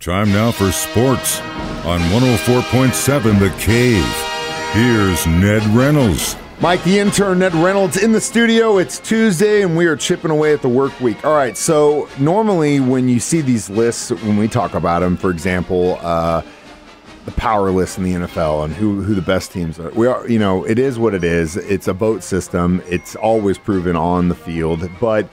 Time now for sports on 104.7 The Cave. Here's Ned Reynolds. Mike, the intern, Ned Reynolds, in the studio. It's Tuesday, and we are chipping away at the work week. All right, so normally when you see these lists, when we talk about them, for example, the power list in the NFL and who the best teams are, it is what it is. It's a vote system. It's always proven on the field, but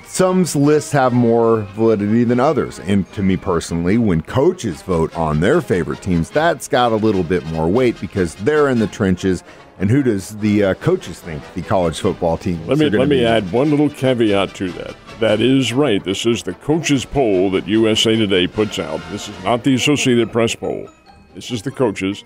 some lists have more validity than others. And to me personally, when coaches vote on their favorite teams, that's got a little bit more weight because they're in the trenches. And who does the coaches think the college football team is? Let me add one little caveat to that. That is right. This is the coaches poll that USA Today puts out. This is not the Associated Press poll. This is the coaches.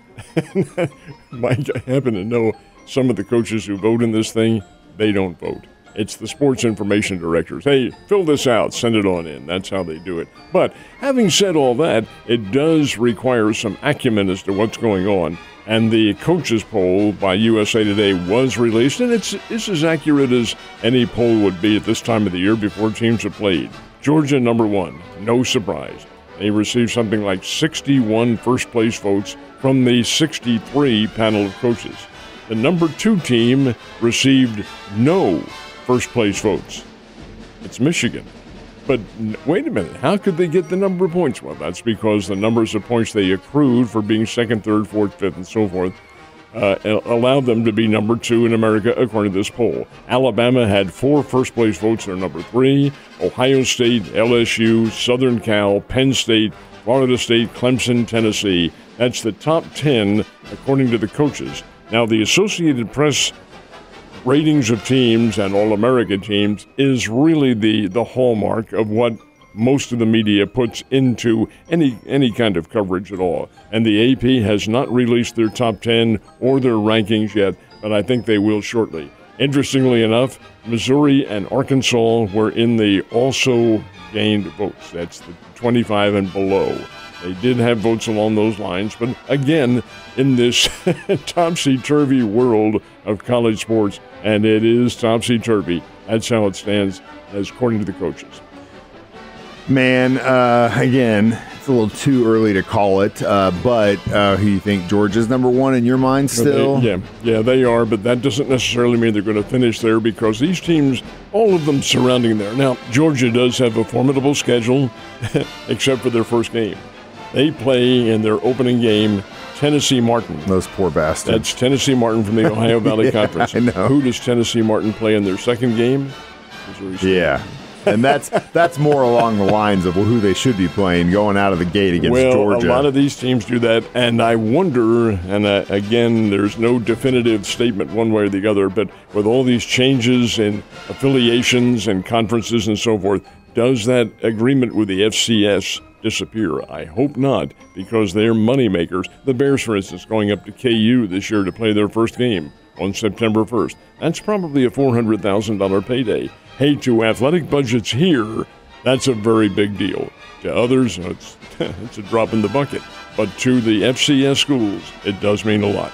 Mike, I happen to know some of the coaches who vote in this thing, they don't vote. It's the sports information directors. Hey, fill this out, send it on in. That's how they do it. But having said all that, it does require some acumen as to what's going on. And the coaches poll by USA Today was released, and it's as accurate as any poll would be at this time of the year before teams have played. Georgia, number one, no surprise. They received something like 61 first-place votes from the 63 panel of coaches. The number two team received no first-place votes. It's Michigan. But wait a minute, how could they get the number of points? Well, that's because the numbers of points they accrued for being second, third, fourth, fifth, and so forth allowed them to be number two in America, according to this poll. Alabama had 4 first-place votes. They're number 3. Ohio State, LSU, Southern Cal, Penn State, Florida State, Clemson, Tennessee. That's the top 10, according to the coaches. Now, the Associated Press ratings of teams and All-American teams is really the hallmark of what most of the media puts into any kind of coverage at all. And the AP has not released their top 10 or their rankings yet, but I think they will shortly. Interestingly enough, Missouri and Arkansas were in the also gained votes. That's the 25 and below. They did have votes along those lines, but again, in this topsy-turvy world of college sports, and it is topsy-turvy, that's how it stands, as according to the coaches. Man, again, it's a little too early to call it, but who you think, Georgia's number one in your mind still? Yeah, they are, but that doesn't necessarily mean they're going to finish there because these teams, all of them surrounding there. Now, Georgia does have a formidable schedule, except for their first game. They play in their opening game Tennessee Martin. Those poor bastards. That's Tennessee Martin from the Ohio Valley Conference. I know. Who does Tennessee Martin play in their second game? Missouri State. Yeah. And that's more along the lines of who they should be playing going out of the gate against Georgia. A lot of these teams do that, and I wonder, and again, there's no definitive statement one way or the other, but with all these changes in affiliations and conferences and so forth, does that agreement with the FCS disappear? I hope not, because they're money makers. The Bears, for instance, going up to KU this year to play their first game on September 1st. That's probably a $400,000 payday. Hey, to athletic budgets here, that's a very big deal. To others, it's a drop in the bucket. But to the FCS schools, it does mean a lot.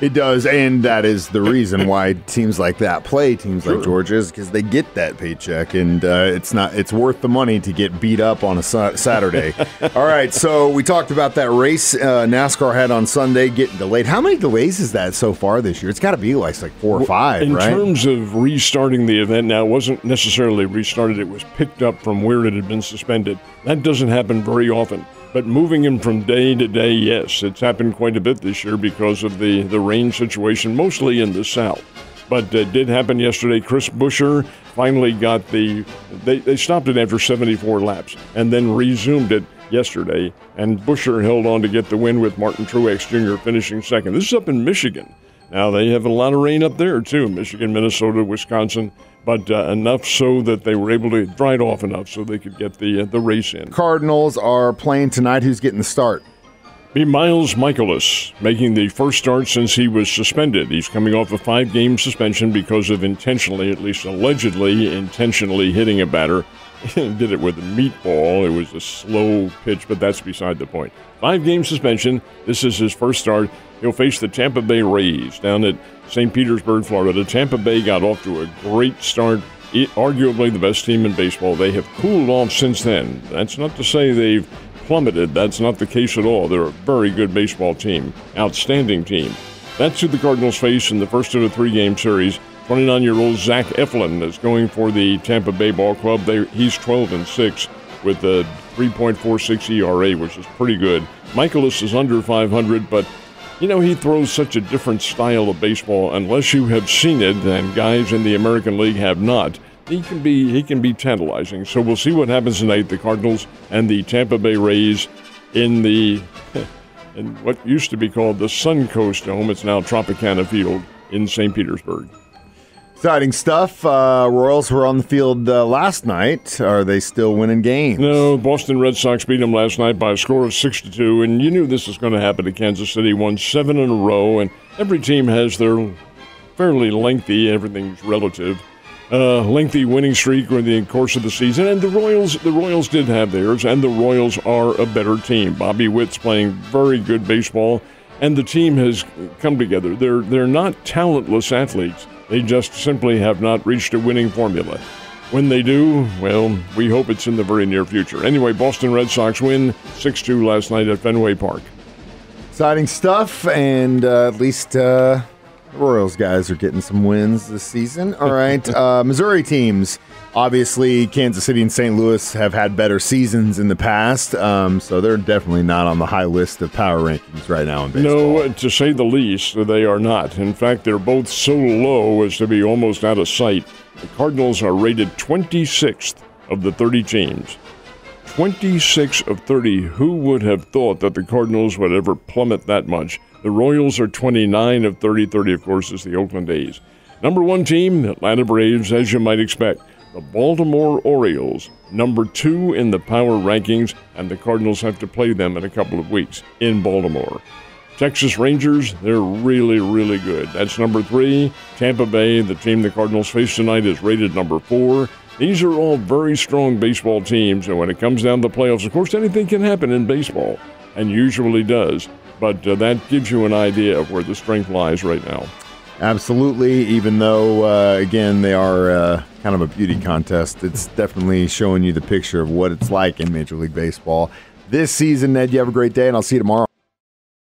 It does, and that is the reason why teams like that play teams like Georgia, is because they get that paycheck, and it's worth the money to get beat up on a Saturday. All right, so we talked about that race NASCAR had on Sunday getting delayed. How many delays is that so far this year? It's got to be like 4 or 5, right? In terms of restarting the event, now it wasn't necessarily restarted. It was picked up from where it had been suspended. That doesn't happen very often. But moving him from day to day, yes, it's happened quite a bit this year because of the rain situation, mostly in the south. But it did happen yesterday. Chris Buescher finally got they stopped it after 74 laps and then resumed it yesterday. And Buescher held on to get the win with Martin Truex Jr. finishing second. This is up in Michigan. Now, they have a lot of rain up there, too, Michigan, Minnesota, Wisconsin, but enough so that they were able to dry it off enough so they could get the race in. Cardinals are playing tonight. Who's getting the start? Be Miles Michaelis, making the first start since he was suspended. He's coming off a 5-game suspension because of intentionally, at least allegedly, intentionally hitting a batter. Did it with a meatball. It was a slow pitch, but that's beside the point. 5-game suspension. This is his first start. He'll face the Tampa Bay Rays down at St. Petersburg, Florida. Tampa Bay got off to a great start arguably the best team in baseball. They have cooled off since then. That's not to say they've plummeted. That's not the case at all. They're a very good baseball team, outstanding team. That's who the Cardinals face in the first of a 3-game series. 29-year-old Zach Eflin is going for the Tampa Bay Ball Club. He's 12-6 with a 3.46 ERA, which is pretty good. Michaelis is under 500, but he throws such a different style of baseball. Unless you have seen it, and guys in the American League have not, he can be tantalizing. So we'll see what happens tonight. The Cardinals and the Tampa Bay Rays in what used to be called the Suncoast Dome. It's now Tropicana Field in St. Petersburg. Exciting stuff. Royals were on the field last night. Are they still winning games? No, Boston Red Sox beat them last night by a score of 6-2, and you knew this was going to happen to Kansas City. Won 7 in a row, and every team has their fairly lengthy, everything's relative, lengthy winning streak over the course of the season. And the Royals did have theirs, and the Royals are a better team. Bobby Witt's playing very good baseball, and the team has come together. They're not talentless athletes. They just simply have not reached a winning formula. When they do, well, we hope it's in the very near future. Anyway, Boston Red Sox win 6-2 last night at Fenway Park. Exciting stuff, and at least the Royals guys are getting some wins this season. All right, Missouri teams. Obviously, Kansas City and St. Louis have had better seasons in the past, so they're definitely not on the high list of power rankings right now in baseball. No, to say the least, they are not. In fact, they're both so low as to be almost out of sight. The Cardinals are rated 26th of the 30 teams. 26 of 30. Who would have thought that the Cardinals would ever plummet that much? The Royals are 29 of 30. 30, of course, is the Oakland A's. Number 1 team, Atlanta Braves, as you might expect. The Baltimore Orioles, number 2 in the power rankings, and the Cardinals have to play them in a couple of weeks in Baltimore. Texas Rangers, they're really, really good. That's number 3. Tampa Bay, the team the Cardinals face tonight, is rated number 4. These are all very strong baseball teams, and when it comes down to the playoffs, of course, anything can happen in baseball, and usually does. But that gives you an idea of where the strength lies right now. Absolutely, even though, again, they are kind of a beauty contest. It's definitely showing you the picture of what it's like in Major League Baseball this season. Ned, you have a great day, and I'll see you tomorrow.